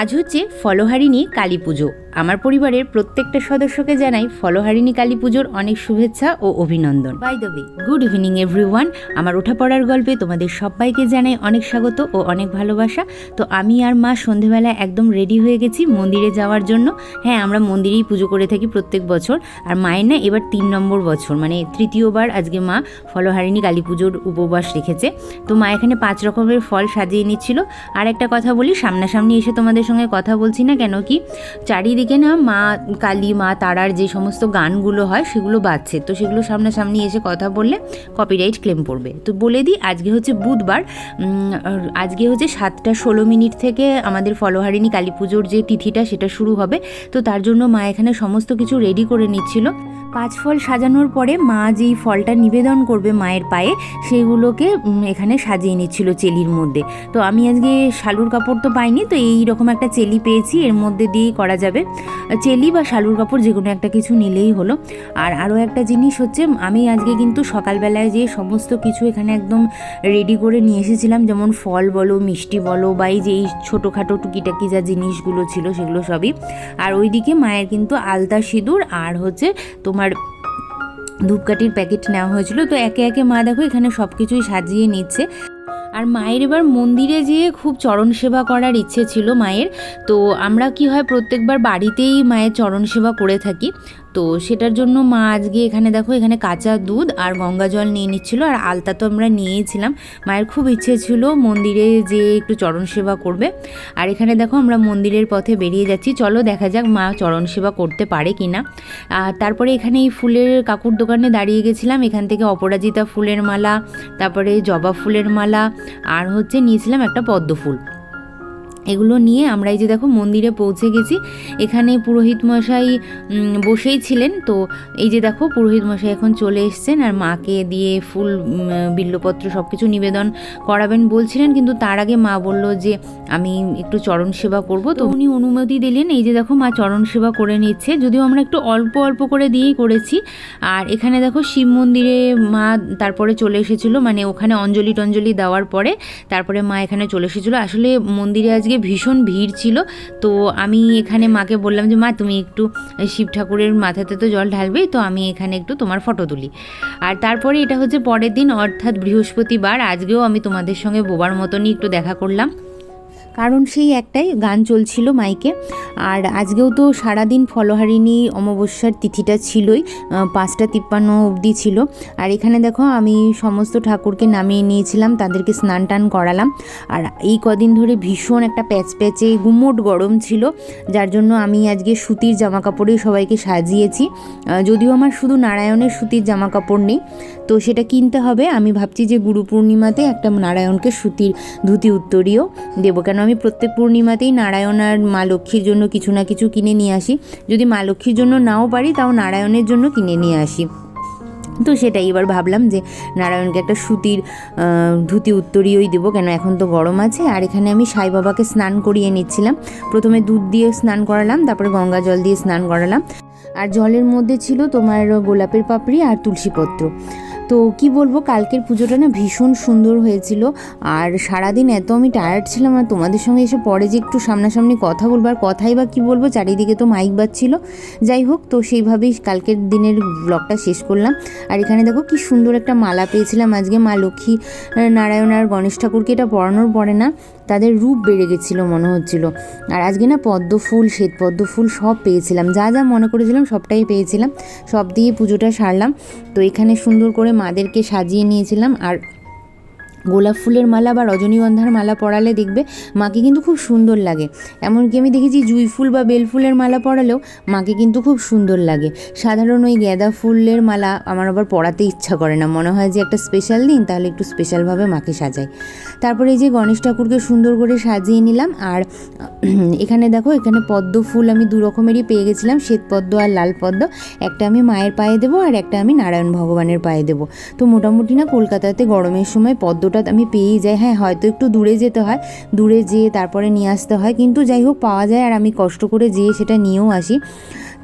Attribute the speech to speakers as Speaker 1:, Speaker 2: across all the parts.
Speaker 1: আজ হচ্ছে ফলহারিণী কালী পুজো। আমার পরিবারের প্রত্যেকটা সদস্যকে জানাই ফলহারিণী কালী পুজোর অনেক শুভেচ্ছা ও অভিনন্দন। By the way, good evening everyone. আমার ওঠা পড়ার গল্পে তোমাদের সবাইকে জানাই অনেক স্বাগত ও অনেক ভালোবাসা। তো আমি আর মা সন্ধেবেলা একদম রেডি হয়ে গেছি মন্দিরে যাওয়ার জন্য। হ্যাঁ, আমরা মন্দিরেই পুজো করে থাকি প্রত্যেক বছর। আর মায়ের না এবার 3 নম্বর বছর, মানে তৃতীয়বার আজকে মা ফলহারিণী কালী পুজোর উপবাস রেখেছে। তো মা এখানে 5 রকমের ফল সাজিয়ে নিচ্ছিল। আর একটা কথা বলি, সামনাসামনি এসে তোমাদের সঙ্গে কথা বলছি না কেন কি, চারিদিকে না মা কালী, মা তারার যে সমস্ত গানগুলো হয় সেগুলো বাজছে। তো সেগুলো সামনাসামনি এসে কথা বললে কপিরাইট ক্লেম পড়বে। তো বলে দিই, আজকে হচ্ছে বুধবার, আজকে হচ্ছে 7:16 থেকে আমাদের ফলহারিণী কালী পুজোর যে তিথিটা সেটা শুরু হবে। তো তার জন্য মা এখানে সমস্ত কিছু রেডি করে নিচ্ছিল। 5 ফল সাজানোর পরে মা যেই ফলটা নিবেদন করবে মায়ের পায়ে, সেগুলোকে এখানে সাজিয়ে নিচ্ছিল চেলির মধ্যে। তো আমি আজকে শালুর কাপড় তো পাইনি, তো এই রকম একটা চেলি পেয়েছি, এর মধ্যে দিয়েই করা যাবে। চেলি বা শালুর কাপড় যে কোনো একটা কিছু নিলেই হলো। আর আরও একটা জিনিস হচ্ছে, আমি আজকে কিন্তু সকালবেলায় যে সমস্ত কিছু এখানে একদম রেডি করে নিয়ে এসেছিলাম, যেমন ফল বলো, মিষ্টি বলো, বা এই যে এই ছোটোখাটো টুকিটাকি যা জিনিসগুলো ছিল সেগুলো সবই। আর ওইদিকে মায়ের কিন্তু আলতা সিঁদুর আর হচ্ছে তোমার ধূপকাঠির প্যাকেট নেওয়া হয়েছিল। তো একে একে মা দেখো এখানে সব কিছুই সাজিয়ে নিচ্ছে। আর মায়ের এবার মন্দিরে যেয়ে খুব চরণ সেবা করার ইচ্ছে ছিল মায়ের। তো আমরা কি হয়, প্রত্যেকবার বাড়িতেই মায়ের চরণ সেবা করে থাকি। তো সেটার জন্য মা আজকে এখানে দেখো, এখানে কাঁচা দুধ আর গঙ্গা জল নিয়ে নিচ্ছিল। আর আলতা তো আমরা নিয়েছিলাম। মায়ের খুব ইচ্ছে ছিল মন্দিরে যে একটু চরণ সেবা করবে। আর এখানে দেখো আমরা মন্দিরের পথে বেরিয়ে যাচ্ছি। চলো দেখা যাক মা চরণ সেবা করতে পারে কি না। তারপরে এখানে এই ফুলের কাকুর দোকানে দাঁড়িয়ে গেছিলাম। এখান থেকে অপরাজিতা ফুলের মালা, তারপরে জবা ফুলের মালা, আর হচ্ছে নিয়েছিলাম একটা পদ্ম ফুল। এগুলো নিয়ে আমরা এই যে দেখো মন্দিরে পৌঁছে গেছি। এখানে পুরোহিত মশাই বসেই ছিলেন। তো এই যে দেখো পুরোহিত মশাই এখন চলে এসছেন, আর মাকে দিয়ে ফুল, বিল্লপত্র সব কিছু নিবেদন করাবেন বলছিলেন। কিন্তু তার আগে মা বলল যে আমি একটু চরণ সেবা করব। তো উনি অনুমতি দিলেন। এই যে দেখো মা চরণ সেবা করে নিচ্ছে, যদিও আমরা একটু অল্প অল্প করে দিয়েই করেছি। আর এখানে দেখো শিব মন্দিরে মা তারপরে চলে এসেছিলো, মানে ওখানে অঞ্জলি টঞ্জলি দেওয়ার পরে তারপরে মা এখানে চলে এসেছিলো। আসলে মন্দিরে আজকে ভীষণ ভিড় ছিল। তো আমি এখানে মাকে বললাম যে মা তুমি একটু শিব ঠাকুরের মাথাতে তো জল ঢালবেই, তো আমি এখানে একটু তোমার ফটো তুলি। আর তারপরে এটা হচ্ছে পরের দিন, অর্থাৎ বৃহস্পতিবার। আজকেও আমি তোমাদের সঙ্গে বোবার মতনই একটু দেখা করলাম, কারণ সেই একটাই গান চলছিল মাইকে। আর আজকেও তো সারাদিন ফলহারিণী অমাবস্যার তিথিটা ছিলই, 5:53 অবধি ছিল। আর এখানে দেখো আমি সমস্ত ঠাকুরকে নামিয়ে নিয়েছিলাম, তাদেরকে স্নান টান করালাম। আর এই কদিন ধরে ভীষণ একটা প্যাচপ্যাচে গুমোট গরম ছিল, যার জন্য আমি আজকে সুতির জামা কাপড়েই সবাইকে সাজিয়েছি। যদিও আমার শুধু নারায়ণের সুতির জামা কাপড় নেই, তো সেটা কিনতে হবে। আমি ভাবছি যে গুরু পূর্ণিমাতে একটা নারায়ণকে সুতির ধুতি উত্তরীয় দেবো, কেন আমি প্রত্যেক পূর্ণিমাতেই নারায়ণ আর মা লক্ষ্মীর জন্য কিছু না কিছু কিনে নিয়ে আসি। যদি মা লক্ষ্মীর জন্য নাও পারি, তাও নারায়ণের জন্য কিনে নিয়ে আসি। তো সেটাই এবার ভাবলাম যে নারায়ণকে একটা সুতির ধুতি উত্তরীয়ই দেবো, কেন এখন তো গরম আছে। আর এখানে আমি সাই বাবাকে স্নান করিয়ে নিচ্ছিলাম। প্রথমে দুধ দিয়ে স্নান করালাম, তারপরে গঙ্গা জল দিয়ে স্নান করালাম। আর জলের মধ্যে ছিল তোমার গোলাপের পাপড়ি আর তুলসীপত্র। তো কি বলবো, কালকের পুজোটা না ভীষণ সুন্দর হয়েছিল। আর সারাদিন এত আমি টায়ার্ড ছিলাম, আর তোমাদের সঙ্গে এসে পরে যে একটু সামনাসামনি কথা বলবো, আর কথাই বা কী বলবো, চারিদিকে তো মাইক বাজছিল। যাই হোক, তো সেইভাবেই কালকের দিনের ব্লগটা শেষ করলাম। আর এখানে দেখো কি সুন্দর একটা মালা পেয়েছিলাম আজকে। মা লক্ষ্মী, নারায়ণ আর গণেশ ঠাকুরকে এটা পরানোর পরে না তাদের রূপ বেড়ে গেছিলো মনে হচ্ছিল। আর আজকে না পদ্ম ফুল, শ্বেত পদ্ম ফুল সব পেয়েছিলাম, যা যা মনে করেছিলাম সবটাই পেয়েছিলাম। সব দিয়ে পুজোটা সারলাম। তো এখানে সুন্দর করে মাদেরকে সাজিয়ে নিয়েছিলাম। আর গোলাপ ফুলের মালা বা রজনীগন্ধার মালা পরালে দেখবে মাকে কিন্তু খুব সুন্দর লাগে। এমনকি আমি দেখেছি জুঁই ফুল বা বেল ফুলের মালা পরালেও মাকে কিন্তু খুব সুন্দর লাগে। সাধারণ ওই গাঁদা ফুলের মালা আমার আবার পরাতে ইচ্ছা করে না, মনে হয় যে একটা স্পেশাল দিন, তাহলে একটু স্পেশালভাবে মাকে সাজাই। তারপরে এই যে গণেশ ঠাকুরকে সুন্দর করে সাজিয়ে নিলাম। আর এখানে দেখো, এখানে পদ্ম ফুল আমি 2 রকমেরই পেয়ে গেছিলাম, শ্বেত পদ্ম আর লাল পদ্ম। একটা আমি মায়ের পায়ে দেবো, আর একটা আমি নারায়ণ ভগবানের পায়ে দেবো। তো মোটামুটি না কলকাতাতে গরমের সময় পদ্মটা আমি পেয়েই যাই। হ্যাঁ, হয়তো একটু দূরে যেতে হয়, দূরে যেয়ে তারপরে নিয়ে আসতে হয়, কিন্তু যাই হোক পাওয়া যায়। আর আমি কষ্ট করে যেয়ে সেটা নিয়েও আসি।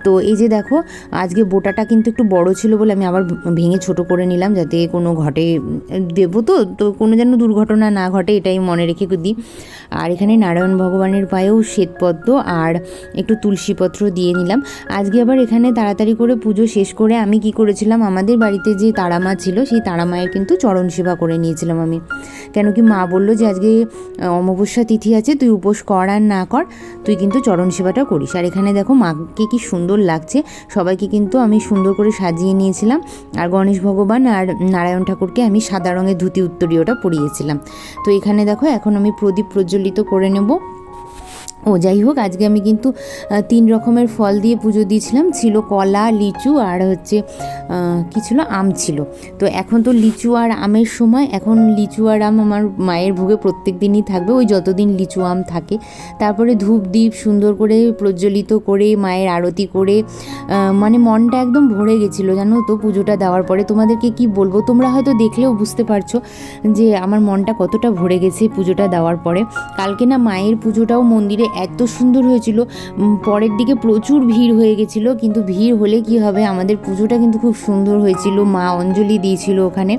Speaker 1: তো এই যে দেখো আজকে বোটাটা কিন্তু একটু বড় ছিল বলে আমি আবার ভেঙে ছোট করে নিলাম, যাতে কোনো ঘটে দেবো তো কোনো যেন দুর্ঘটনা না ঘটে, এটাই মনে রেখে দিই। আর এখানে নারায়ণ ভগবানের পায়েও শ্বেতপদ্ম আর একটু তুলসীপত্র দিয়ে নিলাম। আজকে আবার এখানে তাড়াতাড়ি করে পুজো শেষ করে আমি কি করেছিলাম, আমাদের বাড়িতে যে তারা মা ছিল সেই তারা মায়ের কিন্তু চরণ সেবা করে নিয়েছিলাম আমি। কেন কি মা বললো যে আজকে অমাবস্যা তিথি আছে, তুই উপোস কর আর না কর, তুই কিন্তু চরণ সেবাটা করিস। আর এখানে দেখো মাকে কি সুন্দর লাগছে, সবাইকে কিন্তু আমি সুন্দর করে সাজিয়ে নিয়েছিলাম। আর গণেশ ভগবান আর নারায়ণ ঠাকুরকে আমি সাদা রঙের ধুতি উত্তরীয়টা পরিয়েছিলাম। তো এখানে দেখো এখন আমি প্রদীপ প্রজ্বলিত করে নেব। যাই হোক, আজকে আমি কিন্তু 3 রকমের ফল দিয়ে পুজো দিয়েছিলাম। ছিল কলা, লিচু আর হচ্ছে কী ছিল, আম ছিল। তো এখন তো লিচু আর আমের সময়, এখন লিচু আর আম আমার মায়ের ভোগে প্রত্যেক দিনই থাকবে, ওই যতদিন লিচু আম থাকে। তারপরে ধূপ দ্বীপ সুন্দর করে প্রজ্বলিত করে মায়ের আরতি করে মানে মনটা একদম ভরে গেছিলো জানো তো পুজোটা দেওয়ার পরে। তোমাদেরকে কি বলবো, তোমরা হয়তো দেখলেও বুঝতে পারছো যে আমার মনটা কতটা ভরে গেছে পুজোটা দেওয়ার পরে। কালকে না মায়ের পুজোটাও মন্দিরে এত সুন্দর হয়েছিল, পরের দিকে প্রচুর ভিড় হয়ে গেছিলো, কিন্তু ভিড় হলে কি হবে, আমাদের পুজোটা কিন্তু খুব সুন্দর হয়েছিল, মা অঞ্জলি দিয়েছিল ওখানে।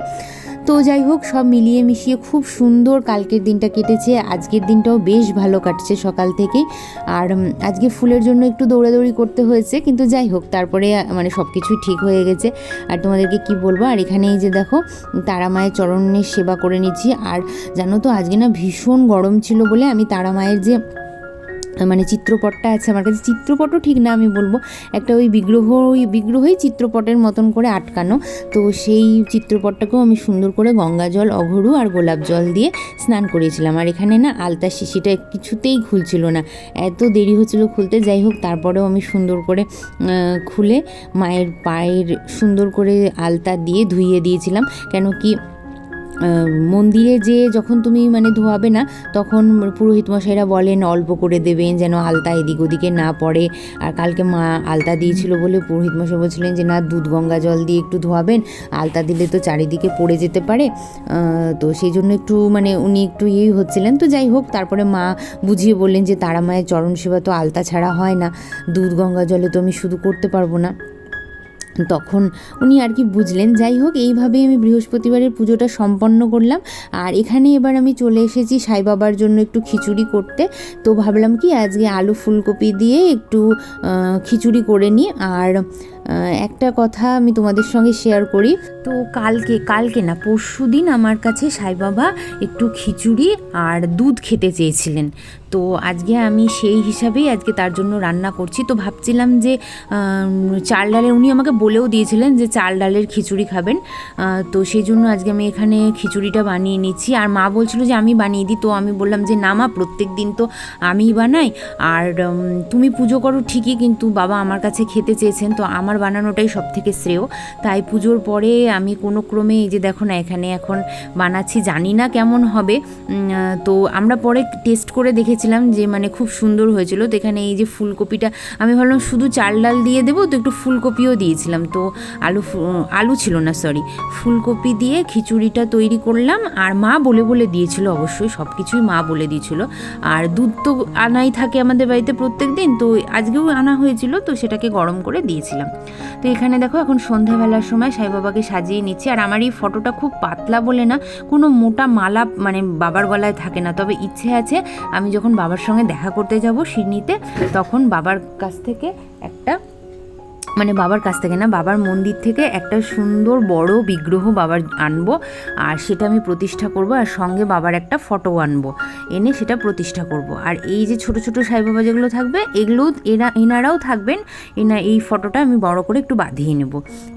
Speaker 1: তো যাই হোক, সব মিলিয়ে মিশিয়ে খুব সুন্দর কালকের দিনটা কেটেছে। আজকের দিনটাও বেশ ভালো কাটছে সকাল থেকেই। আর আজকে ফুলের জন্য একটু দৌড়াদৌড়ি করতে হয়েছে, কিন্তু যাই হোক তারপরে মানে সব কিছুই ঠিক হয়ে গেছে। আর তোমাদেরকে কি বলবো, আর এখানে এই যে দেখো তারা মায়ের চরণের সেবা করে নিচ্ছি। আর জানো তো আজকে না ভীষণ গরম ছিল বলে আমি তারা মায়ের যে মানে চিত্রপটটা আছে আমার কাছে, চিত্রপটও ঠিক না আমি বলবো, একটা ওই বিগ্রহই চিত্রপটের মতন করে আটকানো, তো সেই চিত্রপটটাকেও আমি সুন্দর করে গঙ্গা জল, অঘরু আর গোলাপ জল দিয়ে স্নান করিয়েছিলাম। আর এখানে না আলতা শিশিটা কিছুতেই খুলছিল না, এত দেরি হচ্ছিল খুলতে। যাই হোক তারপরেও আমি সুন্দর করে খুলে মায়ের পায়ের সুন্দর করে আলতা দিয়ে ধুইয়ে দিয়েছিলাম। কেন কি মন্দিরে যে যখন তুমি মানে ধোয়াবে না, তখন পুরোহিত মশাইরা বলেন অল্প করে দেবেন যেন আলতা এদিক ওদিকে না পড়ে। আর কালকে মা আলতা দিয়েছিল বলে পুরোহিত মশাই বলছিলেন যে না, দুধ গঙ্গা জল দিয়ে একটু ধোয়াবেন, আলতা দিলে তো চারিদিকে পড়ে যেতে পারে। তো সেই জন্য একটু মানে উনি একটু ইয়েই হচ্ছিলেন। তো যাই হোক তারপরে মা বুঝিয়ে বললেন যে তারা মায়ের চরণ সেবা তো আলতা ছাড়া হয় না, দুধ গঙ্গা জলে তো আমি শুধু করতে পারবো না। তখন উনি আর কি বুঝলেন। যাই হোক এইভাবেই আমি বৃহস্পতিবারের পুজোটা সম্পন্ন করলাম। আর এখানে এবার আমি চলে এসেছি সাই বাবার জন্য একটু খিচুড়ি করতে। তো ভাবলাম কি আজকে আলু ফুলকপি দিয়ে একটু খিচুড়ি করে নিই। আর একটা কথা আমি তোমাদের সঙ্গে শেয়ার করি। তো কালকে না পরশু দিন আমার কাছে সাই বাবা একটু খিচুড়ি আর দুধ খেতে চেয়েছিলেন। তো আজকে আমি সেই হিসাবেই আজকে তার জন্য রান্না করছি। তো ভাবছিলাম যে চাল ডালের, উনি আমাকে বলেও দিয়েছিলেন যে চাল ডালের খিচুড়ি খাবেন, তো সেই জন্য আজকে আমি এখানে খিচুড়িটা বানিয়ে নিচ্ছি। আর মা বলছিল যে আমি বানিয়ে দিই, তো আমি বললাম যে না মা, প্রত্যেক দিন তো আমিই বানাই, আর তুমি পুজো করো ঠিকই, কিন্তু বাবা আমার কাছে খেতে চেয়েছেন, তো আমার বানানোটাই সব থেকে শ্রেয়। তাই পুজোর পরে আমি কোনো ক্রমে এই যে দেখো না এখানে এখন বানাচ্ছি, জানি না কেমন হবে। তো আমরা পরে টেস্ট করে দেখেছিলাম যে মানে খুব সুন্দর হয়েছিল। তো এখানে এই যে ফুলকপিটা আমি ভাবলাম শুধু চাল ডাল দিয়ে দেবো, তো একটু ফুলকপিও দিয়েছিলাম। তো আলু ছিল না, সরি, ফুলকপি দিয়ে খিচুড়িটা তৈরি করলাম। আর মা বলে দিয়েছিল, অবশ্যই সব কিছুই মা বলে দিয়েছিল। আর দুধ তো আনাই থাকে আমাদের বাড়িতে প্রত্যেক দিন, তো আজকেও আনা হয়েছিল, তো সেটাকে গরম করে দিয়েছিলাম। তো এখানে দেখো এখন সন্ধ্যাবেলার সময় সাই বাবাকে সাজিয়ে নিচ্ছি। আর আমার এই ফটোটা খুব পাতলা বলে না কোনো মোটা মালা মানে বাবার গলায় থাকে না, তবে ইচ্ছে আছে আমি যখন বাবার সঙ্গে দেখা করতে যাব সিডনিতে, তখন বাবার কাছ থেকে একটা মানে বাবার কাছ থেকে না, বাবার মন্দির থেকে একটা সুন্দর বড় বিগ্রহ বাবার আনবো, আর সেটা আমি প্রতিষ্ঠা করব। আর সঙ্গে বাবার একটা ফটো আনবো, এনে সেটা প্রতিষ্ঠা করব। আর এই যে ছোট ছোট সাই বাবা যেগুলো থাকবে, এগুলো এনারাও থাকবেন, এই ফটোটা আমি বড় করে একটু বাঁধিয়ে নেব।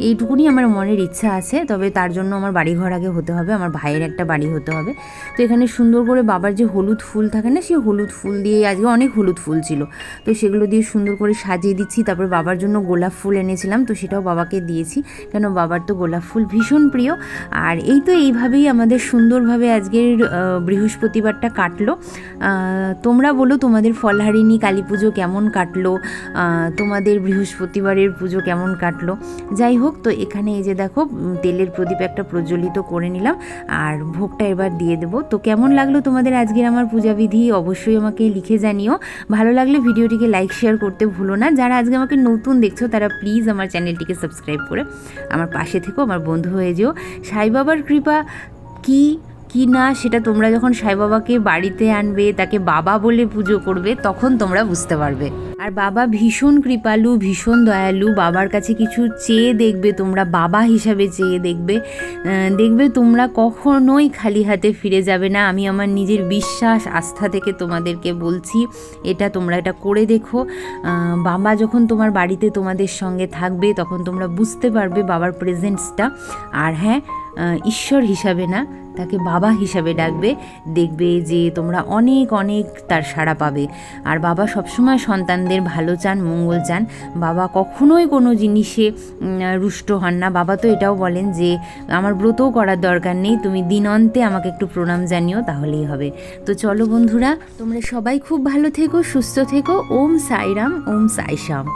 Speaker 1: এইটুকুনি আমার মনের ইচ্ছা আছে, তবে তার জন্য আমার বাড়িঘর আগে হতে হবে, আমার ভাইয়ের একটা বাড়ি হতে হবে। তো এখানে সুন্দর করে বাবার যে হলুদ ফুল থাকে না, সেই হলুদ ফুল দিয়ে, আজকে অনেক হলুদ ফুল ছিল, তো সেগুলো দিয়ে সুন্দর করে সাজিয়ে দিচ্ছি। তারপর বাবার জন্য গোলাপ ফুল ফুল এনেছিলাম, তো সেটাও বাবাকে দিয়েছি, কেন বাবার তো গোলাপ ফুল ভীষণ প্রিয়। আর এই তো এইভাবেই আমাদের সুন্দরভাবে আজকের বৃহস্পতিবারটা কাটলো। তোমরা বলো তোমাদের ফলহারিণী কালী পুজো কেমন কাটলো, তোমাদের বৃহস্পতিবারের পুজো কেমন কাটলো। যাই হোক, তো এখানে এই যে দেখো তেলের প্রদীপ একটা প্রজ্বলিত করে নিলাম, আর ভোগটা এবার দিয়ে দেবো। তো কেমন লাগলো তোমাদের আজকের আমার পূজাবিধি অবশ্যই আমাকে লিখে জানিও। ভালো লাগলে ভিডিওটিকে লাইক শেয়ার করতে ভুলো না। যারা আজকে আমাকে নতুন দেখছো তারা প্লিজ আমার চ্যানেলটিকে সাবস্ক্রাইব করে আমার পাশে থেকো, আমার বন্ধু হয়ে যেও। সাই বাবার কৃপা কি না সেটা তোমরা যখন সাই বাবাকে বাড়িতে আনবে, তাকে বাবা বলে পুজো করবে, তখন তোমরা বুঝতে পারবে। আর বাবা ভীষণ কৃপালু, ভীষণ দয়ালু। বাবার কাছে কিছু চেয়ে দেখবে তোমরা, বাবা হিসাবে চেয়ে দেখবে, দেখবে তোমরা কখনোই খালি হাতে ফিরে যাবে না। আমি আমার নিজের বিশ্বাস আস্থা থেকে তোমাদেরকে বলছি, তোমরা এটা করে দেখো। বাবা যখন তোমার বাড়িতে তোমাদের সঙ্গে থাকবে, তখন তোমরা বুঝতে পারবে বাবার প্রেজেন্সটা। আর হ্যাঁ, ঈশ্বর হিসাবে না, তাকে বাবা হিসাবে ডাকবে, দেখবে যে তোমরা অনেক অনেক তার সাড়া পাবে। আর বাবা সবসময় সন্তানদের ভালো চান, মঙ্গল চান। বাবা কখনোই কোনো জিনিসে রুষ্ট হন না। বাবা তো এটাও বলেন যে আমার ব্রতও করার দরকার নেই, তুমি দিন অন্তে আমাকে একটু প্রণাম জানিও, তাহলেই হবে। তো চলো বন্ধুরা, তোমরা সবাই খুব ভালো থেকো, সুস্থ থেকো। ওম সাইরাম, ওম সাই শ্যাম।